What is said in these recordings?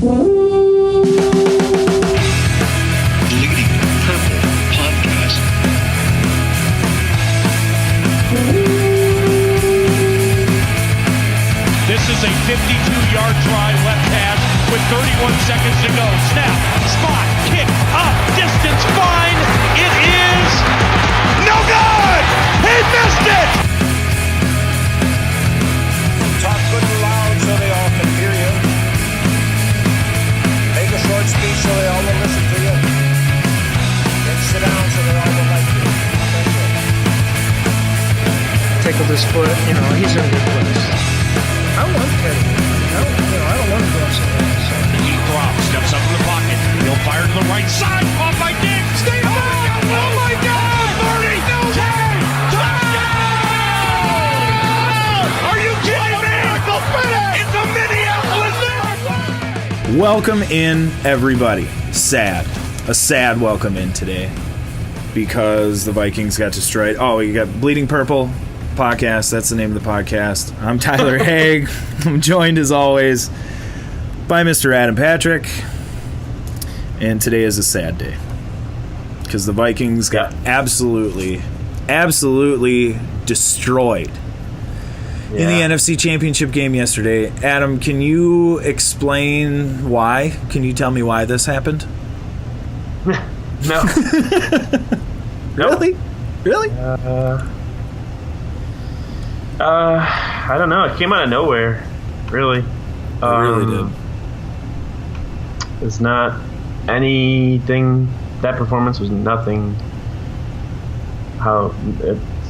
Bleeding Purple Podcast. This is a 52-yard drive left pass with 31 seconds to go. Snap, spot, kick, up, distance, fine. It is no good. He missed it. Talk good and loud so they all can hear you. Make a short speech so they all will listen to you. Then sit down so they all will like you. Tickled his foot, he's in a good place. I want Teddy. I don't want to go somewhere else. He drops, steps up in the pocket. He'll fire to the right side. Caught by Diggs. Stay back. Oh my God. 30. 10. Touchdown. Are you kidding me? It's a Minneapolis. Welcome in, everybody. A sad welcome in today because the Vikings got destroyed. Oh, you got Bleeding Purple Podcast. That's the name of the podcast. I'm Tyler Haig. I'm joined as always by Mr. Adam Patrick. And today is a sad day because the Vikings got absolutely destroyed in the NFC Championship game yesterday. Adam, can you explain why? Can you tell me why this happened? No. Really? I don't know. It came out of nowhere, really. It really did. It's not anything. That performance was nothing.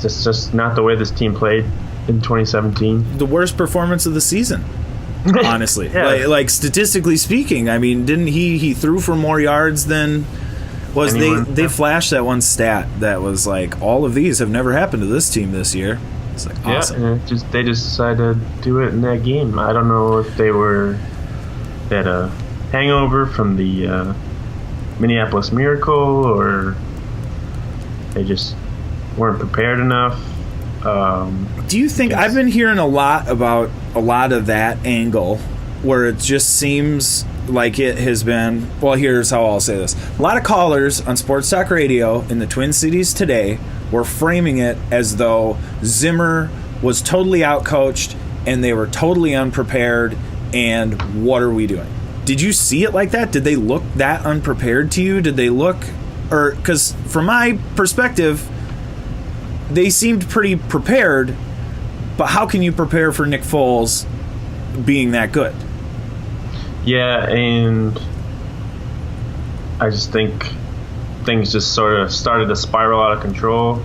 It's just not the way this team played in 2017. The worst performance of the season, honestly. Yeah. Like statistically speaking, I mean, didn't he threw for more yards than was anyone. They flashed that one stat that was like all of these have never happened to this team this year. It's like awesome. Yeah, and they just decided to do it in that game. I don't know if they had a hangover from the Minneapolis Miracle or they just weren't prepared enough. Do you think I've been hearing a lot about a lot of that angle where it just seems like it has been, well, here's how I'll say this. A lot of callers on Sports Talk Radio in the Twin Cities today were framing it as though Zimmer was totally outcoached and they were totally unprepared and what are we doing? Did you see it like that? Did they look that unprepared to you? Did they look, or because from my perspective, they seemed pretty prepared, but how can you prepare for Nick Foles being that good? Yeah, and I just think things just sort of started to spiral out of control,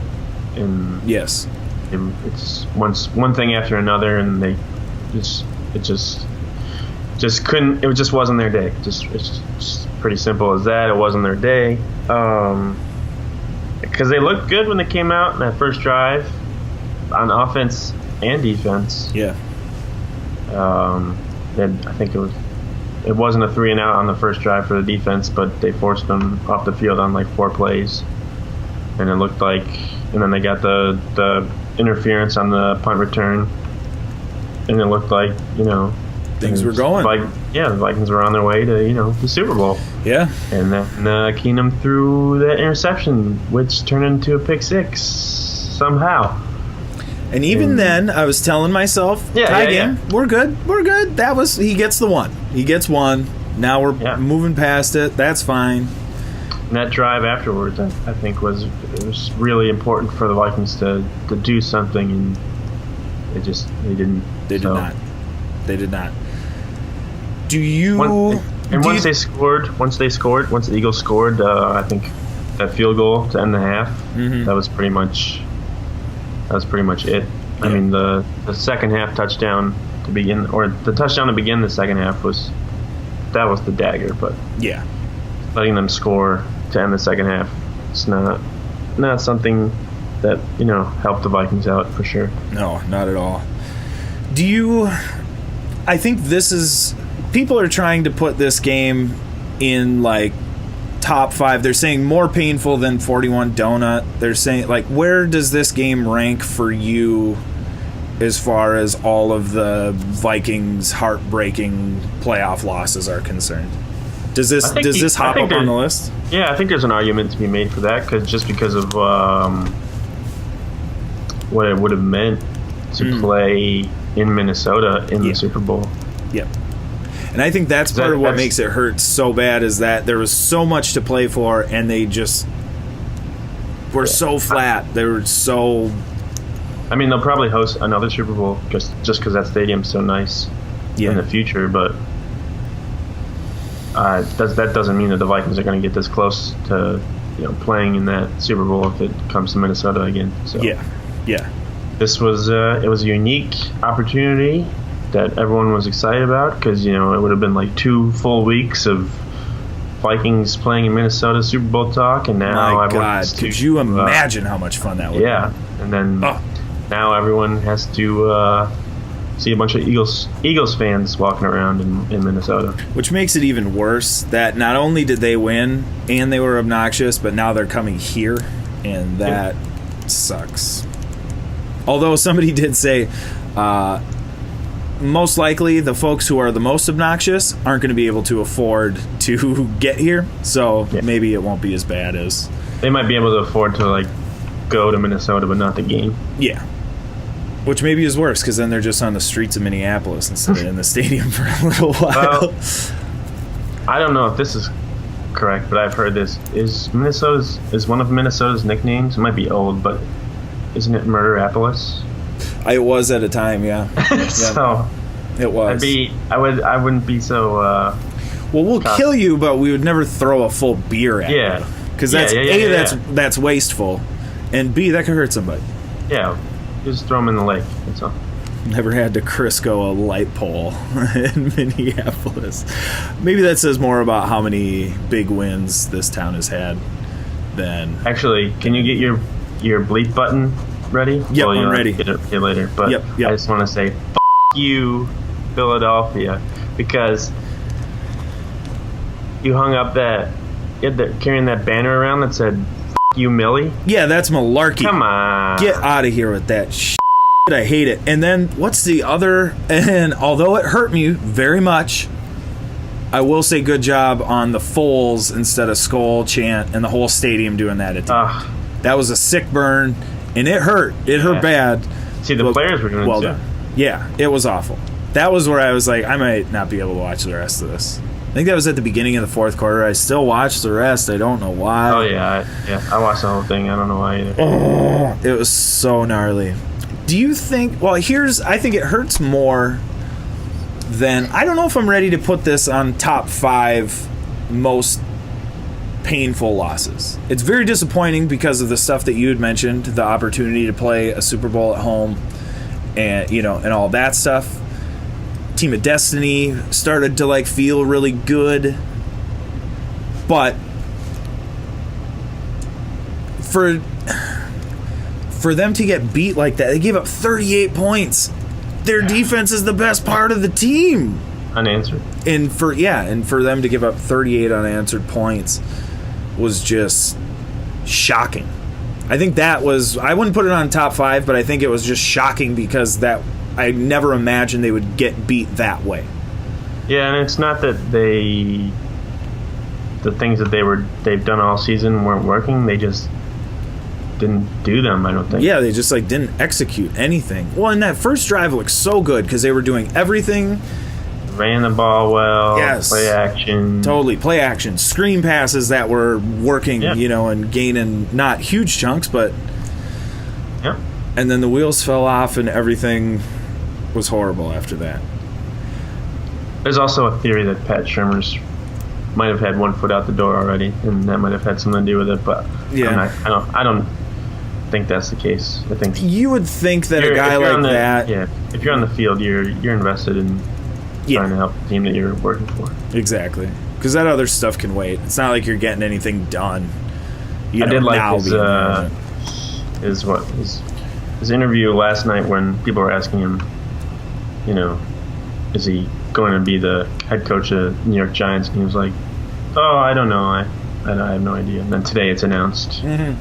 and yes, it's one thing after another, and they just couldn't. It just wasn't their day. It's just pretty simple as that. It wasn't their day. Because they looked good when they came out in that first drive on offense and defense. Yeah. Then I think it wasn't a 3-and-out on the first drive for the defense, but they forced them off the field on like 4 plays, and it looked like. And then they got the interference on the punt return, and it looked like things were going. The Vikings were on their way to the Super Bowl. Yeah. And then Keenum threw that interception, which turned into a pick six somehow. And even then, I was telling myself, game, we're good. He gets the one. He gets one. Now we're moving past it. That's fine. And that drive afterwards, I think, was really important for the Vikings to do something, and they didn't. They did not. Do you? Once the Eagles scored, I think that field goal to end the half. Mm-hmm. That was pretty much it. Yeah. I mean, the second half touchdown to begin, or the touchdown to begin the second half was the dagger. But yeah, letting them score to end the second half, it's not something that helped the Vikings out for sure. No, not at all. I think this is, people are trying to put this game in like top 5. They're saying more painful than 41 Donut. They're saying, like, where does this game rank for you as far as all of the Vikings' heartbreaking playoff losses are concerned. Does this hop up on the list? Yeah, I think there's an argument to be made for that because of what it would have meant to play in Minnesota in the Super Bowl. Yep. And I think that's part of what makes it hurt so bad is that there was so much to play for, and they just were so flat. They were so... I mean, they'll probably host another Super Bowl just because that stadium's so nice in the future, but that doesn't mean that the Vikings are going to get this close to playing in that Super Bowl if it comes to Minnesota again. So yeah. This was it was a unique opportunity that everyone was excited about because it would have been like 2 full weeks of Vikings playing in Minnesota Super Bowl talk, and now my God, could you imagine how much fun that would be? And then now everyone has to see a bunch of Eagles fans walking around in Minnesota. Which makes it even worse that not only did they win and they were obnoxious, but now they're coming here, and that sucks. Although somebody did say most likely the folks who are the most obnoxious aren't going to be able to afford to get here, so maybe it won't be as bad as... They might be able to afford to go to Minnesota but not the game. Yeah. Which maybe is worse, because then they're just on the streets of Minneapolis instead of in the stadium for a little while. I don't know if this is correct, but I've heard this. Is one of Minnesota's nicknames? It might be old, but isn't it Murderapolis? It was at a time, yeah. So it was. I wouldn't be so. Well, we'll kill you, but we would never throw a full beer at you. Because that's that's wasteful, and B, that could hurt somebody. Yeah. Just throw them in the lake. That's all. Never had to Crisco a light pole in Minneapolis. Maybe that says more about how many big wins this town has had than... Actually, can you get your bleep button ready? Yep, I'm ready. Get it later. But yep. I just want to say, you, Philadelphia, because you hung up carrying that banner around that said, you, Millie? Yeah, that's malarkey. Come on. Get out of here with that shit. I hate it. And then, what's the other... And although it hurt me very much, I will say good job on the Foles instead of Skull chant and the whole stadium doing that at the end. That was a sick burn, and it hurt. It hurt bad. See, the players were doing it, too. Yeah, it was awful. That was where I was like, I might not be able to watch the rest of this. I think that was at the beginning of the fourth quarter. I still watched the rest. I don't know why. Oh, yeah. I watched the whole thing. I don't know why either. Oh, it was so gnarly. Do you think... Well, I think it hurts more than... I don't know if I'm ready to put this on top 5 most painful losses. It's very disappointing because of the stuff that you had mentioned, the opportunity to play a Super Bowl at home and, and all that stuff. Team of Destiny started to feel really good, but for them to get beat like that, they gave up 38 points. Their defense is the best part of the team. Unanswered. And for them to give up 38 unanswered points was just shocking. I think that was... I wouldn't put it on top 5, but I think it was just shocking because I never imagined they would get beat that way. Yeah, and it's not that the things that they've done all season weren't working. They just didn't do them, I don't think. Yeah, they just didn't execute anything. Well, and that first drive looked so good because they were doing everything. Ran the ball well. Yes. Play action. Totally. Play action. Screen passes that were working, and gaining not huge chunks, but... Yep. And then the wheels fell off and everything was horrible after that. There's also a theory that Pat Shurmur's might have had one foot out the door already, and that might have had something to do with it. But I don't think that's the case. I think you would think that a guy like that. Yeah, if you're on the field, you're invested in trying to help the team that you're working for. Exactly, because that other stuff can wait. It's not like you're getting anything done. I did like his interview last night when people were asking him, is he going to be the head coach of the New York Giants? And he was like, oh, I don't know. I have no idea. And then today it's announced. Mm-hmm.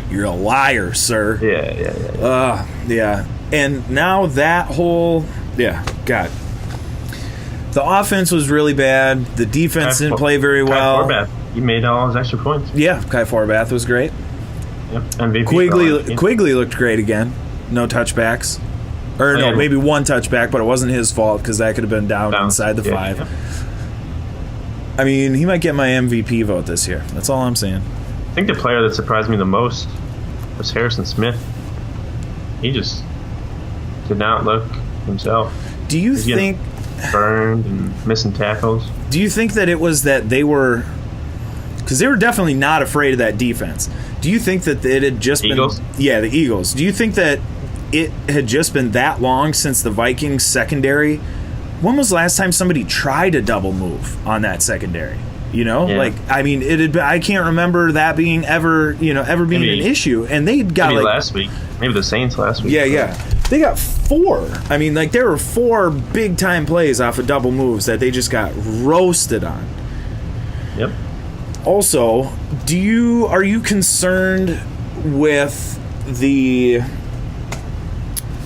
You're a liar, sir. Yeah. And now that whole, God. The offense was really bad. The defense didn't play very well. Forbath, he made all his extra points. Yeah, Kai Forbath was great. Yep, MVP. Quigley looked great again. No touchbacks. Or no, maybe one touchback, but it wasn't his fault because that could have been down inside the 5. Yeah. I mean, he might get my MVP vote this year. That's all I'm saying. I think the player that surprised me the most was Harrison Smith. He just did not look himself. Do you think burned and missing tackles? Do you think that it was that they were, because they were definitely not afraid of that defense? Do you think that it had just Eagles? been the Eagles? Do you think that it had just been that long since the Vikings secondary? When was the last time somebody tried a double move on that secondary? Like, I mean, it had been, I can't remember that being ever being an issue. And they got maybe last week, maybe the Saints last week. Yeah. They got 4. I mean, like, there were 4 big time plays off of double moves that they just got roasted on. Yep. Also, are you concerned with the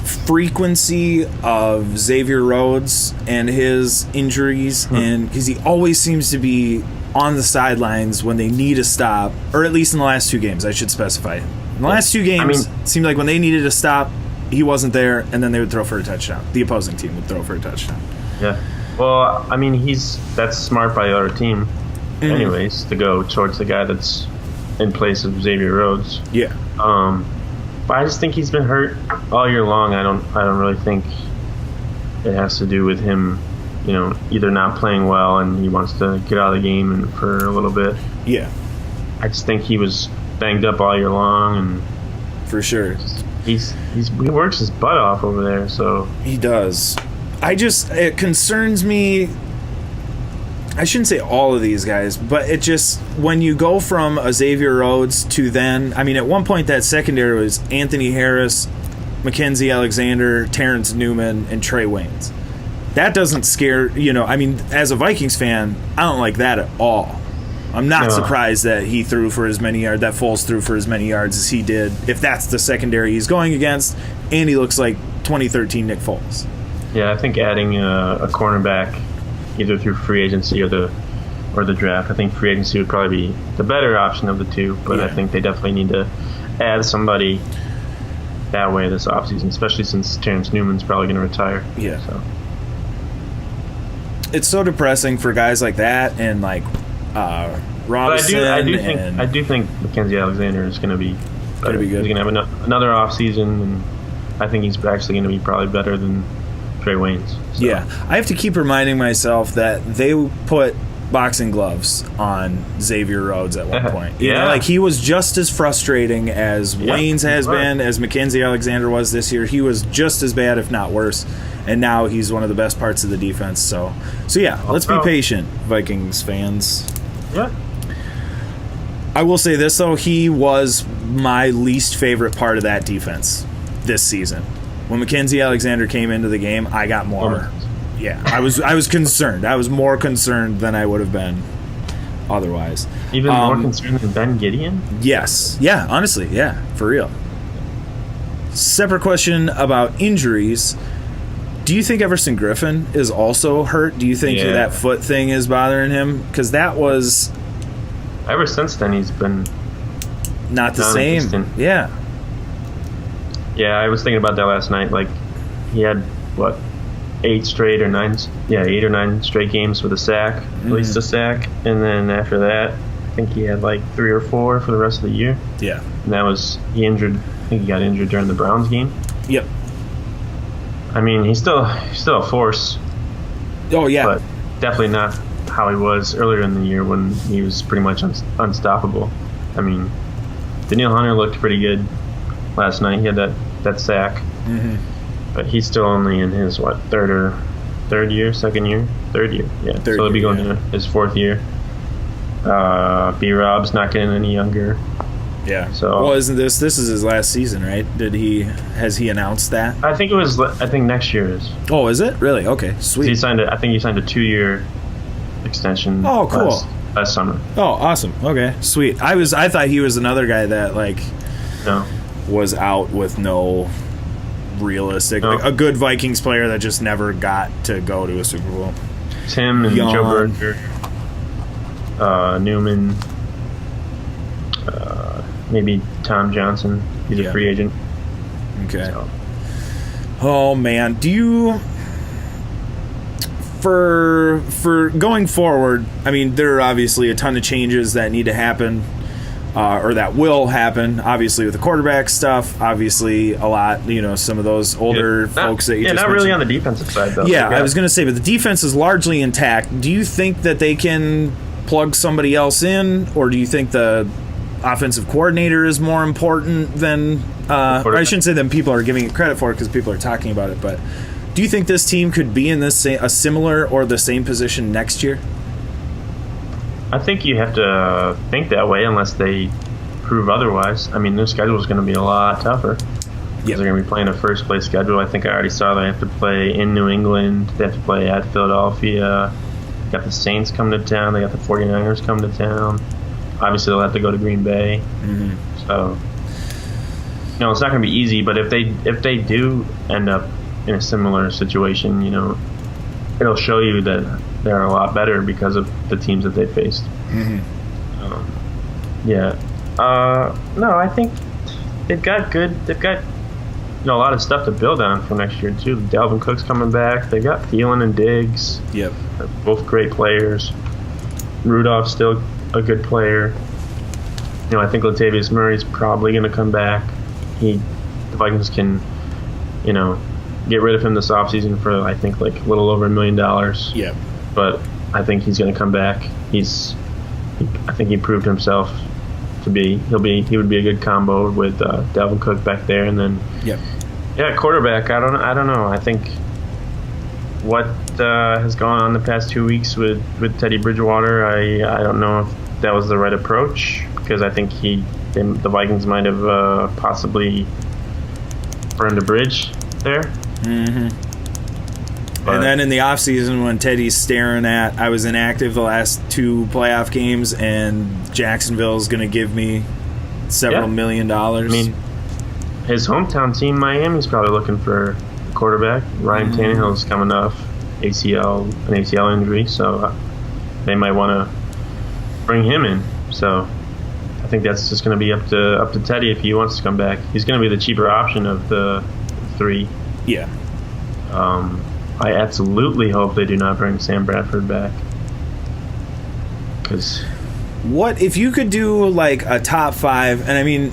frequency of Xavier Rhodes and his injuries? And because he always seems to be on the sidelines when they need a stop, or at least in the last 2 games, I should specify. In the last 2 games, it seemed like when they needed a stop, he wasn't there, and then they would throw for a touchdown. The opposing team would throw for a touchdown. Yeah. Well, I mean, that's smart by the other team, anyways, to go towards the guy that's in place of Xavier Rhodes. Yeah. But I just think he's been hurt all year long. I don't really think it has to do with him, either not playing well and he wants to get out of the game for a little bit. Yeah. I just think he was banged up all year long, and for sure. He works his butt off over there, so he does. It concerns me. I shouldn't say all of these guys, but it just, when you go from a Xavier Rhodes to then, I mean, at one point that secondary was Anthony Harris, Mackenzie Alexander, Terrence Newman, and Trey Waynes. That doesn't scare, I mean, as a Vikings fan, I don't like that at all. I'm not surprised that he threw for as many yards, that Foles threw for as many yards as he did, if that's the secondary he's going against, and he looks like 2013 Nick Foles. Yeah, I think adding a cornerback either through free agency or the draft, I think free agency would probably be the better option of the two, but I think they definitely need to add somebody that way this offseason, especially since Terrence Newman's probably going to retire. Yeah. So. It's so depressing for guys like that and like Robinson. I do think Mackenzie Alexander is going to be better. Good. He's going to have another offseason, and I think he's actually going to be probably better than Trey Waynes. So. Yeah, I have to keep reminding myself that they put boxing gloves on Xavier Rhodes at one point. You know, like he was just as frustrating as Waynes has been, as Mackenzie Alexander was this year. He was just as bad, if not worse. And now he's one of the best parts of the defense. So yeah, let's be patient, Vikings fans. Yeah. I will say this, though. He was my least favorite part of that defense this season. When Mackenzie Alexander came into the game, I got more. Yeah, I was concerned. I was more concerned than I would have been otherwise. Even more concerned than Ben Gideon? Yes. Yeah, honestly. Yeah, for real. Separate question about injuries. Do you think Everson Griffin is also hurt? Do you think that foot thing is bothering him? Because that was... Ever since then, he's been... Not the same. Yeah. Yeah, I was thinking about that last night. Like, he had, 8 or 9 straight games with a sack, at least a sack. And then after that, I think he had 3 or 4 for the rest of the year. Yeah. And that was, I think he got injured during the Browns game. Yep. I mean, he's still a force. Oh, yeah. But definitely not how he was earlier in the year when he was pretty much unstoppable. I mean, Danielle Hunter looked pretty good last night. He had that sack. Mm-hmm. But he's still only in his, third year? Yeah. So he'll be going into his 4th year. B-Rob's not getting any younger. Yeah. So, well, isn't this is his last season, right? Has he announced that? I think next year is. Oh, is it? Really? Okay, sweet. I think he signed a 2-year extension. Oh, cool. Last summer. Oh, awesome. Okay, sweet. I thought he was another guy that No. was out with no realistic, No. like a good Vikings player that just never got to go to a Super Bowl. Tim and Yawn. Joe Berger, Newman, maybe Tom Johnson. He's Yeah. a free agent. Okay. So. Oh man, do you for going forward? I mean, there are obviously a ton of changes that need to happen, or that will happen. Obviously, with the quarterback stuff, obviously a lot. Some of those older folks that you just not mentioned. really on the defensive side though. Yeah, I was going to say, but the defense is largely intact. Do you think that they can plug somebody else in, or do you think the offensive coordinator is more important than I shouldn't say than people are giving it credit for, because people are talking about it, but do you think this team could be in a similar or the same position next year? I think you have to think that way unless they prove otherwise. I mean, their schedule is going to be a lot tougher. Because they're going to be playing a first-place schedule. I think I already saw they have to play in New England. They have to play at Philadelphia. They got the Saints coming to town. They got the 49ers coming to town. Obviously, they'll have to go to Green Bay. Mm-hmm. So, it's not going to be easy. But if they do end up in a similar situation, it'll show you that they're a lot better because of the teams that they faced. Mm-hmm. No, I think they've got a lot of stuff to build on for next year too. Dalvin Cook's coming back. They got Thielen and Diggs. Yep. They're both great players. Rudolph's still a good player. I think Latavius Murray's probably going to come back. The Vikings can, get rid of him this offseason for I think like a little over $1 million. Yep. But I think he's going to come back. I think he proved himself to be. He would be a good combo with Dalvin Cook back there, and then quarterback. I don't know. I think what has gone on the past 2 weeks with Teddy Bridgewater, I don't know if that was the right approach, because I think the Vikings might have possibly burned a bridge there. Mm-hmm. And then in the offseason, when Teddy's staring at, I was inactive the last 2 playoff games, and Jacksonville's going to give me several $1 million. I mean, his hometown team, Miami's probably looking for a quarterback. Ryan Tannehill's coming off an ACL injury, so they might want to bring him in. So I think that's just going to be up to Teddy if he wants to come back. He's going to be the cheaper option of the 3. Yeah. I absolutely hope they do not bring Sam Bradford back. Because what if you could do like a top 5? And I mean,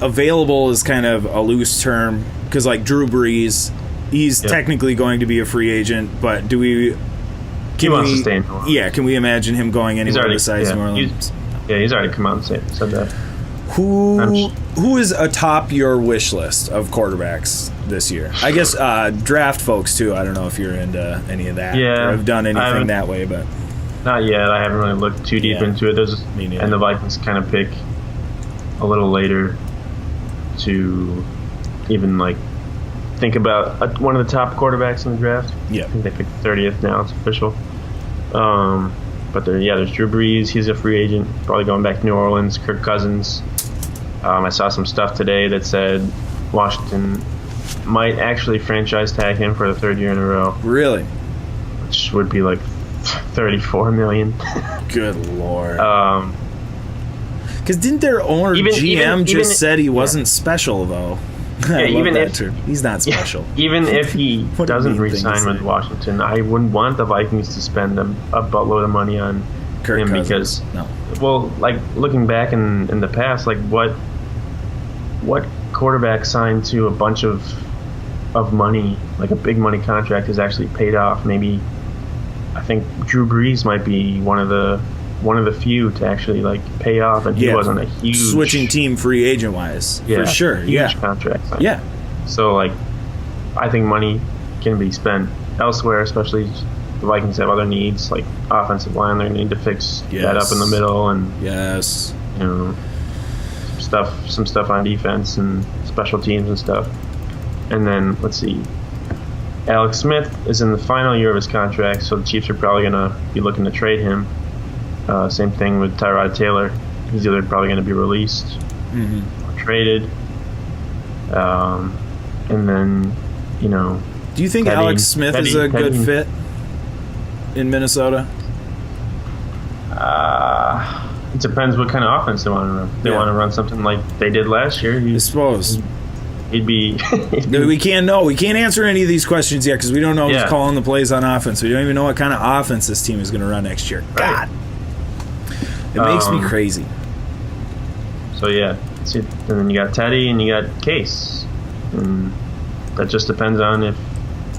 available is kind of a loose term, because like Drew Brees, he's technically going to be a free agent, but he wants to stay in New Orleans. Yeah, can we imagine him going anywhere besides New Orleans? He's already come out and said that. Who is atop your wish list of quarterbacks this year? I guess draft folks too. I don't know if you're into any of that. Yeah, or have done anything that way, but not yet. I haven't really looked too deep into it. And the Vikings kind of pick a little later to even like think about one of the top quarterbacks in the draft. Yeah, I think they picked 30th now. It's official. But there's Drew Brees. He's a free agent, probably going back to New Orleans. Kirk Cousins. I saw some stuff today that said Washington might actually franchise tag him for the 3rd year in a row. Really? Which would be like $34 million. Good Lord. Because didn't their owner GM said he wasn't special though? He's not special. Even if he doesn't re-sign with Washington, I wouldn't want the Vikings to spend a buttload of money on Kirk him Cousins. because, well, like looking back in the past, like what quarterback signed to a bunch of money, like a big money contract, has actually paid off? Maybe I think Drew Brees might be one of the few to actually like pay off, and he wasn't a huge switching team free agent wise for sure. Huge contract. Yeah. So like, I think money can be spent elsewhere, especially the Vikings have other needs like offensive line. They're going to need to fix that up in the middle, and some stuff on defense and special teams and stuff. And then let's see. Alex Smith is in the final year of his contract, so the Chiefs are probably going to be looking to trade him. Same thing with Tyrod Taylor. He's either probably going to be released or traded. And then, you know. Do you think Alex Smith is a good fit in Minnesota? It depends what kind of offense they want to run. If they want to run something like they did last year, I suppose. He'd be. We can't know. We can't answer any of these questions yet because we don't know who's calling the plays on offense. We don't even know what kind of offense this team is going to run next year. God. It makes me crazy. So, yeah. And then you got Teddy and you got Case. And that just depends on if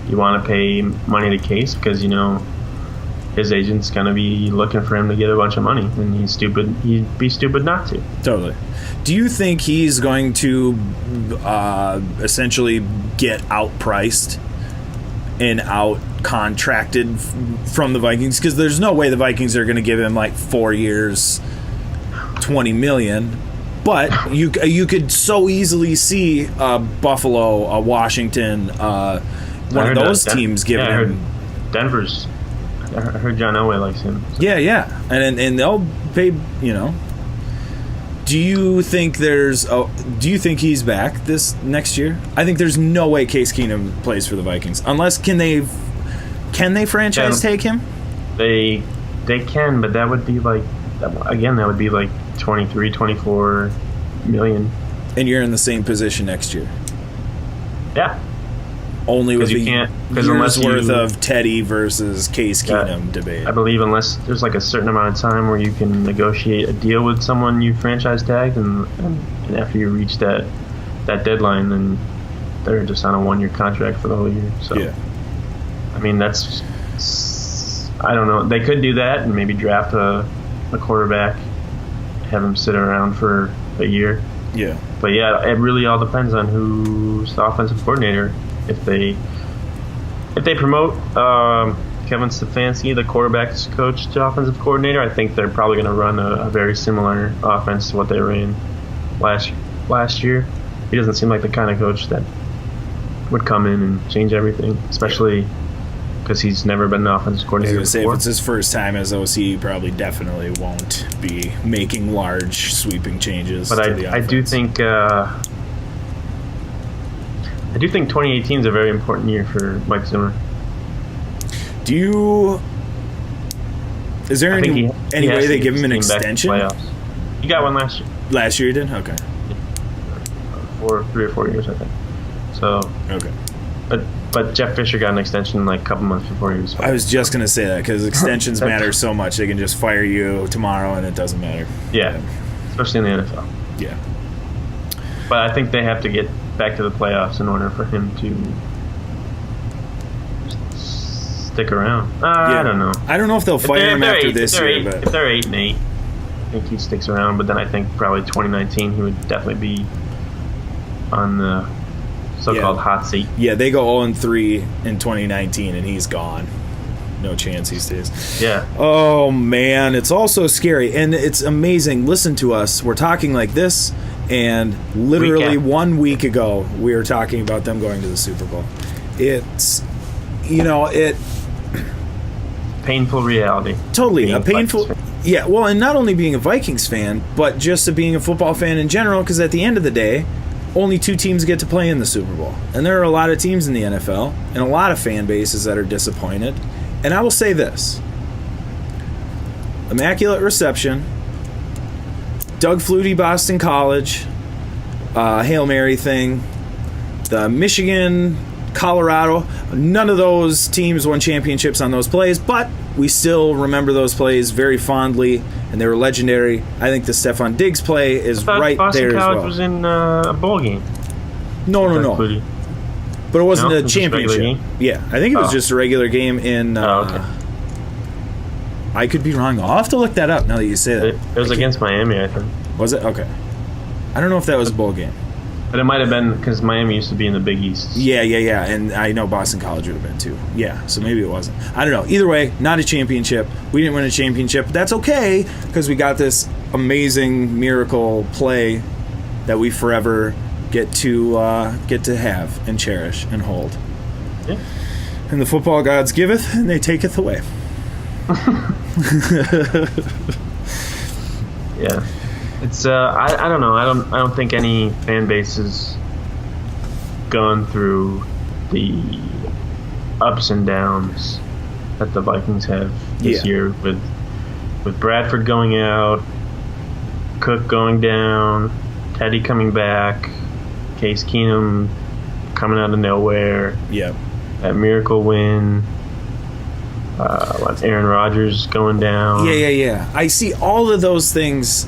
you want to pay money to Case because, you know, his agent's going to be looking for him to get a bunch of money. And he'd be stupid not to. Totally. Do you think he's going to essentially get outpriced and out-contracted from the Vikings? Because there's no way the Vikings are going to give him like 4 years, $20 million. But you could so easily see Buffalo, Washington, one of those teams giving him. Denver's. I heard John Elway likes him. So. Yeah, and they'll pay. You know. Do you think he's back this next year? I think there's no way Case Keenum plays for the Vikings unless can they franchise take him? They can, but that would be like 23, 24 million. And you're in the same position next year. Yeah. Only with a year's worth you, of Teddy versus Case Keenum debate. I believe unless there's like a certain amount of time where you can negotiate a deal with someone you franchise tagged, and after you reach that deadline, then they're just on a 1-year contract for the whole year. So, yeah. I mean, that's I don't know. They could do that and maybe draft a quarterback, have him sit around for a year. Yeah. But yeah, it really all depends on who's the offensive coordinator. If they promote Kevin Stefanski, the quarterback's coach, to offensive coordinator, I think they're probably going to run a very similar offense to what they ran last year. He doesn't seem like the kind of coach that would come in and change everything, especially because he's never been the offensive coordinator before. If it's his first time as OC, he probably definitely won't be making large sweeping changes. But to the offense. I do think 2018 is a very important year for Mike Zimmer. Is there any way they give him an extension? He got one last year. Last year he did? Okay. 3 or 4 years, I think. So. Okay. But Jeff Fisher got an extension like a couple months before he was fired. I was just going to say that because extensions matter so much. They can just fire you tomorrow and it doesn't matter. Yeah. Especially in the NFL. Yeah. But I think they have to get back to the playoffs in order for him to stick around. I don't know. I don't know if they'll fire him after this year. But if they're 8-8, I think he sticks around. But then I think probably 2019 he would definitely be on the so-called hot seat. Yeah, they go 0-3 in 2019 and he's gone. No chance he stays. Yeah. Oh, man. It's all so scary. And it's amazing. Listen to us. We're talking like this. And literally 1 week ago, we were talking about them going to the Super Bowl. It's, painful reality. Totally. A painful... Yeah, well, and not only being a Vikings fan, but just being a football fan in general, because at the end of the day, only 2 teams get to play in the Super Bowl. And there are a lot of teams in the NFL and a lot of fan bases that are disappointed. And I will say this. Immaculate Reception, Doug Flutie, Boston College, Hail Mary thing, the Michigan, Colorado, none of those teams won championships on those plays, but we still remember those plays very fondly, and they were legendary. I think the Stephon Diggs play is right Boston there College as well. Was in a bowl game. No. Flutie. But it wasn't a It was championship. game? Yeah, I think it was just a regular game in... okay. I could be wrong. I'll have to look that up now that you say that. It was against Miami, I think. Was it? Okay. I don't know if that was a bowl game. But it might have been because Miami used to be in the Big East. Yeah. And I know Boston College would have been too. Yeah, so maybe it wasn't. I don't know. Either way, not a championship. We didn't win a championship. But that's okay because we got this amazing miracle play that we forever get to have and cherish and hold. Yeah. And the football gods giveth, and they taketh away. Yeah, it's I don't know. I don't think any fan bases gone through the ups and downs that the Vikings have this year with Bradford going out, Cook going down, Teddy coming back, Case Keenum coming out of nowhere. Yeah. That miracle win. Aaron Rodgers going down. Yeah. I see all of those things,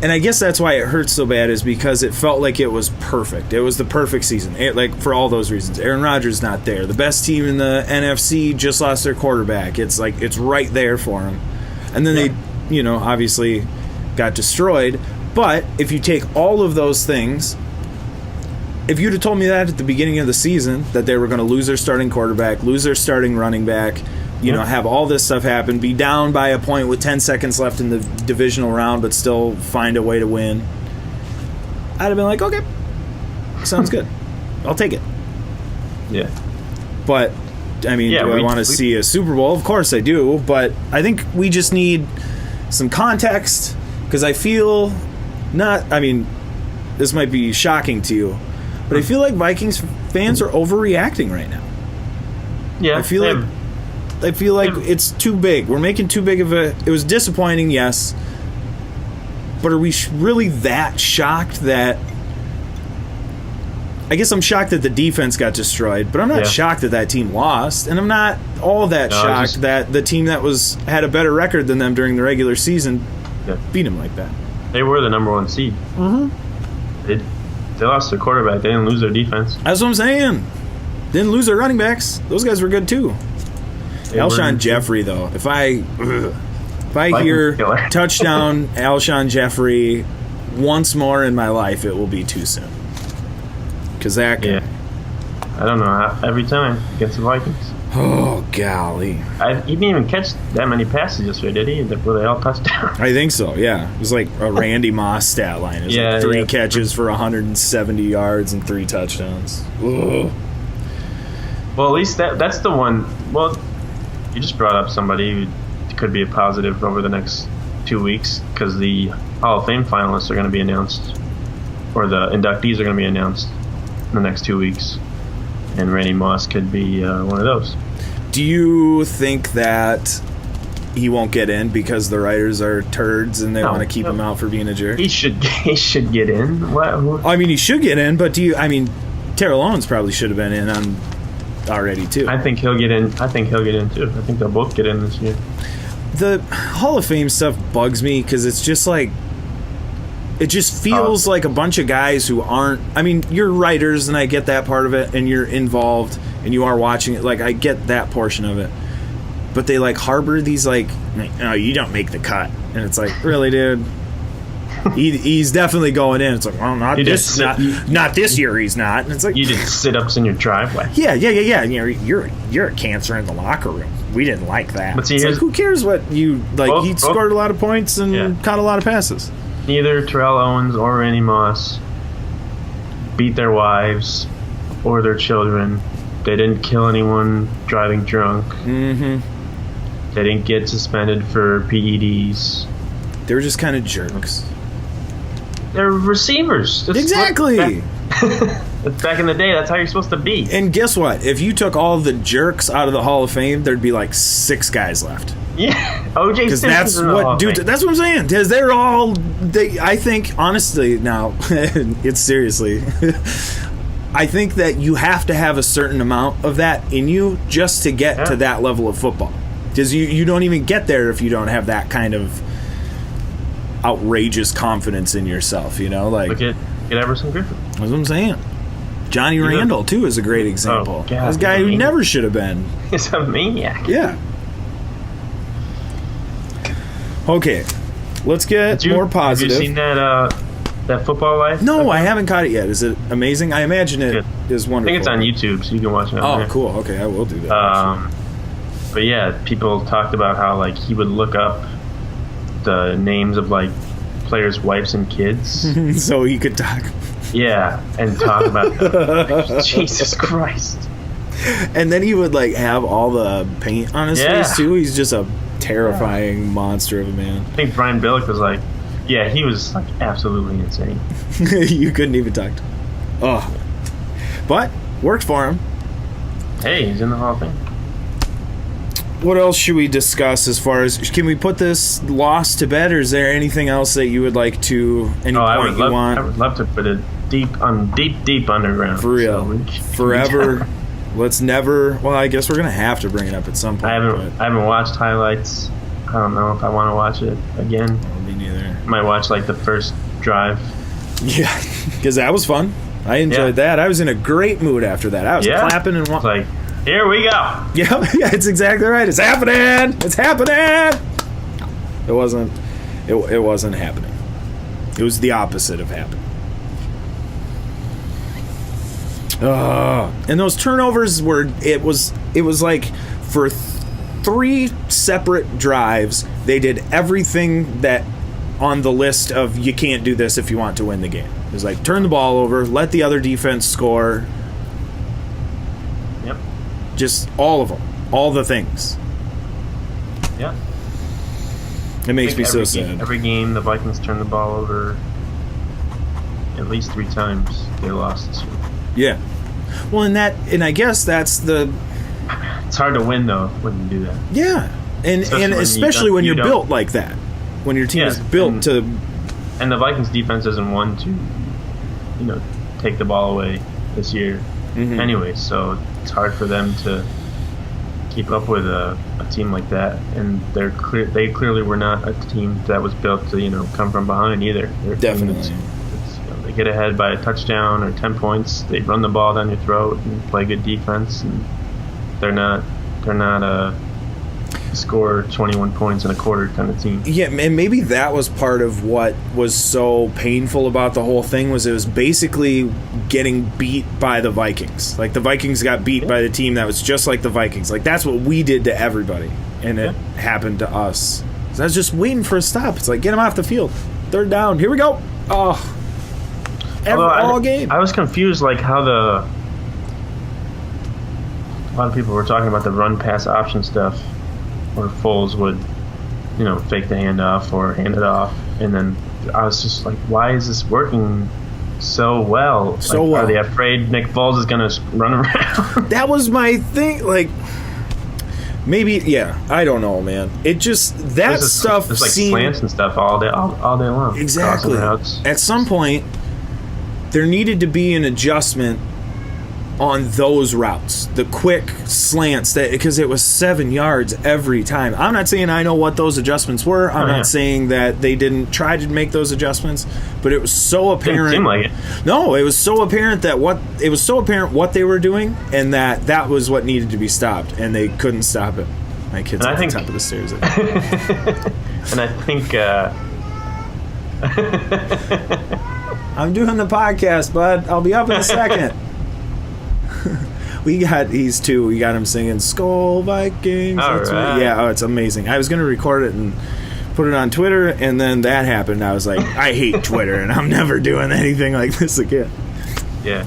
and I guess that's why it hurts so bad, is because it felt like it was perfect. It was the perfect season, for all those reasons. Aaron Rodgers not there. The best team in the NFC just lost their quarterback. It's like it's right there for them. And then they, obviously got destroyed. But if you take all of those things, if you'd have told me that at the beginning of the season, that they were going to lose their starting quarterback, lose their starting running back, have all this stuff happen, be down by a point with 10 seconds left in the divisional round, but still find a way to win, I'd have been like, okay, sounds good. I'll take it. Yeah. But, I mean, do I want to see a Super Bowl? Of course I do, but I think we just need some context, because I feel this might be shocking to you, but I feel like Vikings fans are overreacting right now. Yeah. I feel like it's too big. We're making too big of a... It was disappointing, yes. But are we really that shocked that... I guess I'm shocked that the defense got destroyed, but I'm not shocked that team lost. And I'm not all that shocked that the team that had a better record than them during the regular season beat them like that. They were the number one seed. Mm-hmm. They lost their quarterback. They didn't lose their defense. That's what I'm saying. Didn't lose their running backs. Those guys were good too. Alshon Jeffrey, though. If I hear touchdown Alshon Jeffrey once more in my life, it will be too soon. Because that guy... I don't know. Every time against the Vikings. Oh, golly. He didn't even catch that many passes yesterday, did he? Were they all touchdowns? I think so, yeah. It was like a Randy Moss stat line. It was like 3 catches for 170 yards and 3 touchdowns. Ugh. Well, at least that's the one... Well, you just brought up somebody who could be a positive over the next 2 weeks, because the Hall of Fame finalists are going to be announced, or the inductees are going to be announced in the next 2 weeks. And Randy Moss could be one of those. Do you think that he won't get in because the writers are turds and they want to keep him out for being a jerk? He should get in. What? I mean, he should get in, but Terrell Owens probably should have been in on already too. I think he'll get in. too. I think they'll both get in this year. The Hall of Fame stuff bugs me because it's just like... It just feels like a bunch of guys who aren't... I mean, you're writers, and I get that part of it, and you're involved, and you are watching it. Like, I get that portion of it. But they, harbor these, no, you don't make the cut. And it's like, really, dude? He's definitely going in. It's like, well, not this year he's not. And it's like... You did sit-ups in your driveway. Yeah. You're a cancer in the locker room. We didn't like that. But see, who cares what you... he scored a lot of points and caught a lot of passes. Neither Terrell Owens or Randy Moss beat their wives or their children. They didn't kill anyone driving drunk. Mm-hmm. They didn't get suspended for PEDs. They were just kind of jerks. They're receivers. Exactly. Back in the day, that's how you're supposed to be. And guess what? If you took all the jerks out of the Hall of Fame, there'd be 6 guys left. Yeah, O.J. Simpson's in the Hall of Fame. That's what I'm saying. Because they're all... I think, honestly, now, it's seriously... I think that you have to have a certain amount of that in you just to get to that level of football. Because you don't even get there if you don't have that kind of outrageous confidence in yourself, Look at Everson Griffin. That's what I'm saying. Johnny Randall, too, is a great example. Oh, God, this guy who never should have been. He's a maniac. Yeah. Okay, let's get more positive. Have you seen that Football Life? No, I haven't caught it yet. Is it amazing? I imagine it is wonderful. I think it's on YouTube, so you can watch it on there. Oh, cool. Okay, I will do that. But yeah, people talked about how he would look up the names of players' wives and kids, so he could talk. Yeah, and talk about them. Jesus Christ. And then he would have all the paint on his face too. He's just a terrifying monster of a man. I think Brian Billick was he was absolutely insane. You couldn't even talk to him. Oh. But worked for him. Hey, he's in the Hall of Fame. What else should we discuss as far as, can we put this loss to bed, or is there anything else that you would like to, I would love to put it deep underground. For real. Forever. Let's never, well, I guess we're going to have to bring it up at some point. I haven't watched highlights. I don't know if I want to watch it again. Me neither. Might watch like the first drive. Yeah, because that was fun. I enjoyed that. I was in a great mood after that. I was clapping and it's like, here we go. Yeah, it's exactly right. It's happening. It's happening. It wasn't happening. It was the opposite of happening. And those turnovers were, it was like for 3 separate drives, they did everything that on the list of you can't do this if you want to win the game. It was like turn the ball over, let the other defense score. Yep. Just all of them. All the things. Yeah. It makes me so sad. Every game the Vikings turned the ball over at least 3 times. They lost this year. Yeah. Well, and I guess that's the... It's hard to win, though, when you do that. Yeah. And especially when you're built like that. When your team is built to... And the Vikings defense isn't one to, take the ball away this year anyway. So it's hard for them to keep up with a team like that. And they clearly were not a team that was built to, come from behind either. Definitely. They get ahead by a touchdown or 10 points. They run the ball down your throat and play good defense. And they're not a score 21 points in a quarter kind of team. Yeah, and maybe that was part of what was so painful about the whole thing, was it was basically getting beat by the Vikings. Like the Vikings got beat by the team that was just like the Vikings. Like that's what we did to everybody, and it happened to us. So I was just waiting for a stop. It's like, get him off the field. 3rd down. Here we go. Oh. All game. I was confused, like how a lot of people were talking about the run-pass option stuff, where Foles would, fake the handoff or hand it off, and then I was just like, why is this working so well? Are they afraid Nick Foles is going to run around? That was my thing. Like, maybe, I don't know, man. It just, stuff it's like seemed... slants and stuff all day long. Exactly. At some point, there needed to be an adjustment on those routes, the quick slants, because it was 7 yards every time. I'm not saying I know what those adjustments were. I'm not saying that they didn't try to make those adjustments, but it was so apparent. Didn't seem like it. No, it was so apparent what they were doing, and that was what needed to be stopped, and they couldn't stop it. My kid's at the top of the stairs. And I think I'm doing the podcast, bud. I'll be up in a second. He's 2. We got him singing Skull Vikings. All right. Yeah, it's amazing. I was going to record it and put it on Twitter, and then that happened. I was like, I hate Twitter, and I'm never doing anything like this again. Yeah.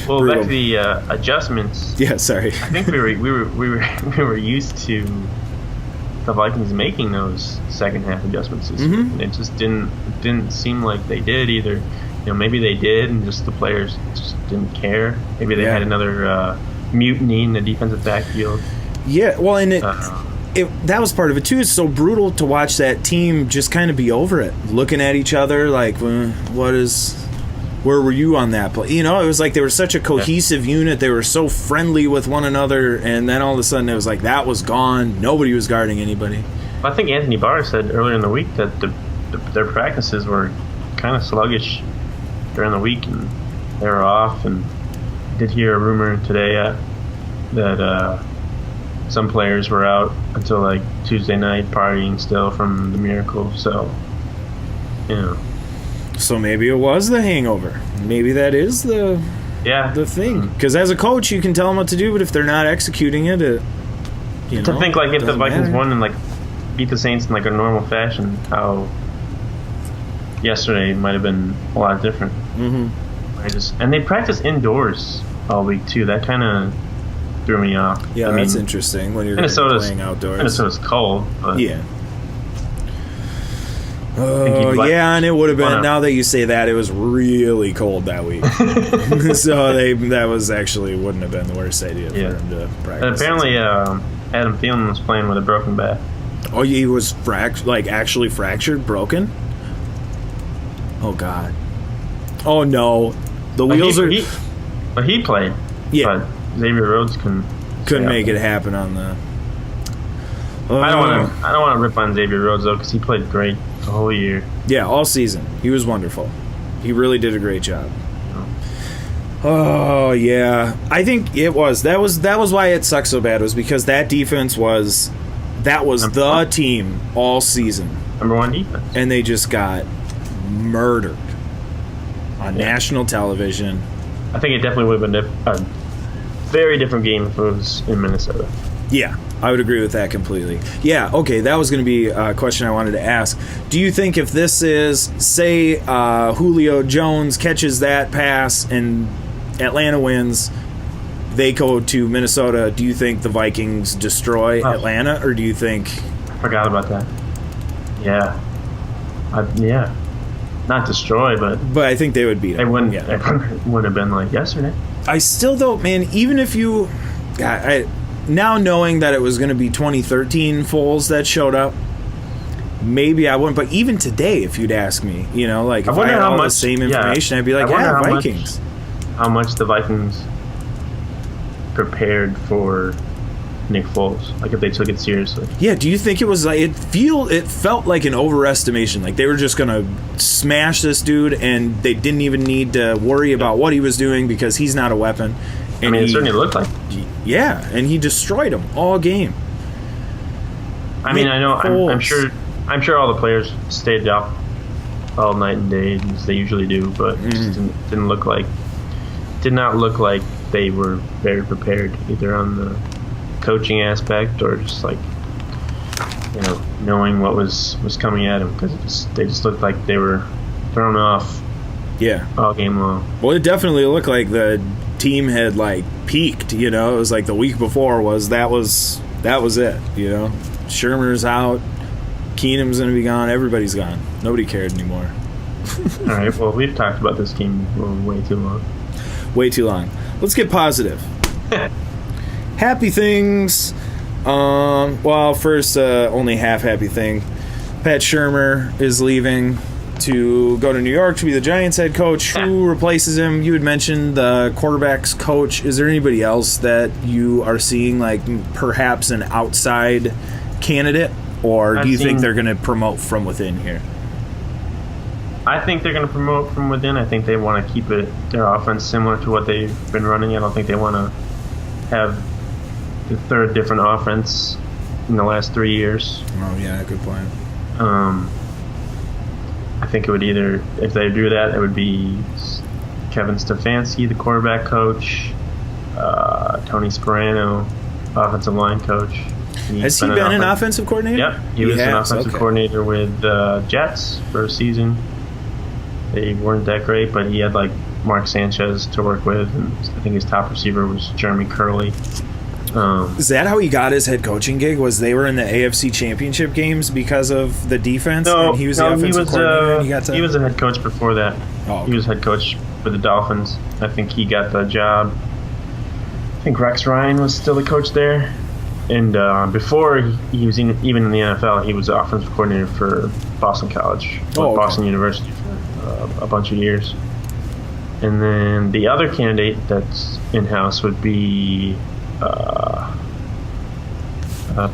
Well, back to the adjustments. Yeah, sorry. I think we were used to the Vikings making those second half adjustments this year. And it just didn't seem like they did either. Maybe they did, and just the players just didn't care. Maybe they had another mutiny in the defensive backfield. Yeah, well, and that was part of it too. It's so brutal to watch that team just kind of be over it, looking at each other like, where were you on that play? It was like they were such a cohesive unit. They were so friendly with one another, and then all of a sudden it was like that was gone. Nobody was guarding anybody. I think Anthony Barr said earlier in the week that their practices were kind of sluggish during the week, and they were off. And I did hear a rumor today that some players were out until like Tuesday night partying still from the Miracle. So, So maybe it was the hangover. Maybe that is the thing. Because as a coach, you can tell them what to do, but if they're not executing it, to think like if the Vikings won and like beat the Saints in like a normal fashion, how yesterday might have been a lot different. And they practice indoors all week too. That kind of threw me off. Yeah, that's interesting when you're playing outdoors. Minnesota's cold, but yeah. Oh, yeah, and it would have been, now that you say that, it was really cold that week. So that was actually, wouldn't have been the worst idea for him to practice. And apparently, Adam Thielen was playing with a broken back. Oh, he was actually fractured, broken? Oh, God. Oh, no. The wheels are... But he played. Yeah. But Xavier Rhodes couldn't make it happen on the... I don't want to rip on Xavier Rhodes, though, because he played great the whole year. Yeah, all season. He was wonderful. He really did a great job. Oh, yeah. I think it was. That was why it sucked so bad, was because that defense was... That was the team all season. Number one defense. And they just got murdered on national television. I think it definitely would have been a very different game if it was in Minnesota. Yeah, I would agree with that completely. Yeah, okay, that was going to be a question I wanted to ask. Do you think if this is, say, Julio Jones catches that pass and Atlanta wins, they go to Minnesota, do you think the Vikings destroy Atlanta, or do you think... I forgot about that. Yeah. Yeah. Not destroy, but I think they would beat them. It wouldn't have been like yesterday. I still, though, man, even if you... now knowing that it was going to be 2013 Foles that showed up, maybe I wouldn't. But even today, if you'd ask me, if I had all the same information, I'd be like, Vikings. How much the Vikings prepared for Nick Foles, like if they took it seriously. Yeah, do you think it was like it felt like an overestimation, like they were just gonna smash this dude and they didn't even need to worry about what he was doing because he's not a weapon. And it certainly looked like. Yeah, and he destroyed him all game. I mean, I know. I'm sure all the players stayed up all night and day as they usually do, but it just did not look like they were very prepared either on the coaching aspect or just like knowing what was coming at them, because they just looked like they were thrown off all game long. Well, it definitely looked like the team had like peaked. It was like the week before that was it. Shermer's out, Keenum's gonna be gone, everybody's gone, nobody cared anymore. All right, well, we've talked about this game way too long. Let's get positive. Happy things. Well, first, only half happy thing. Pat Shurmur is leaving to go to New York to be the Giants head coach. Who replaces him? You had mentioned the quarterback's coach. Is there anybody else that you are seeing, like perhaps an outside candidate, or do you think they're going to promote from within here? I think they're going to promote from within. I think they want to keep their offense similar to what they've been running. I don't think they want to have the third different offense in the last 3 years. Oh, yeah, good point. I think it would either, if they do that, it would be Kevin Stefanski, the quarterback coach, Tony Sparano, offensive line coach. Has he been an offensive coordinator? Yep, he was an offensive coordinator with Jets for a season. They weren't that great, but he had like Mark Sanchez to work with, and I think his top receiver was Jeremy Curley. Is that how he got his head coaching gig? Was they were in the AFC Championship games because of the defense? No, and he was the offensive coordinator. And he was a head coach before that. Oh, okay. He was head coach for the Dolphins. I think he got the job. I think Rex Ryan was still the coach there. And before he was even in the NFL, he was the offensive coordinator for Boston College, Boston University for a bunch of years. And then the other candidate that's in-house would be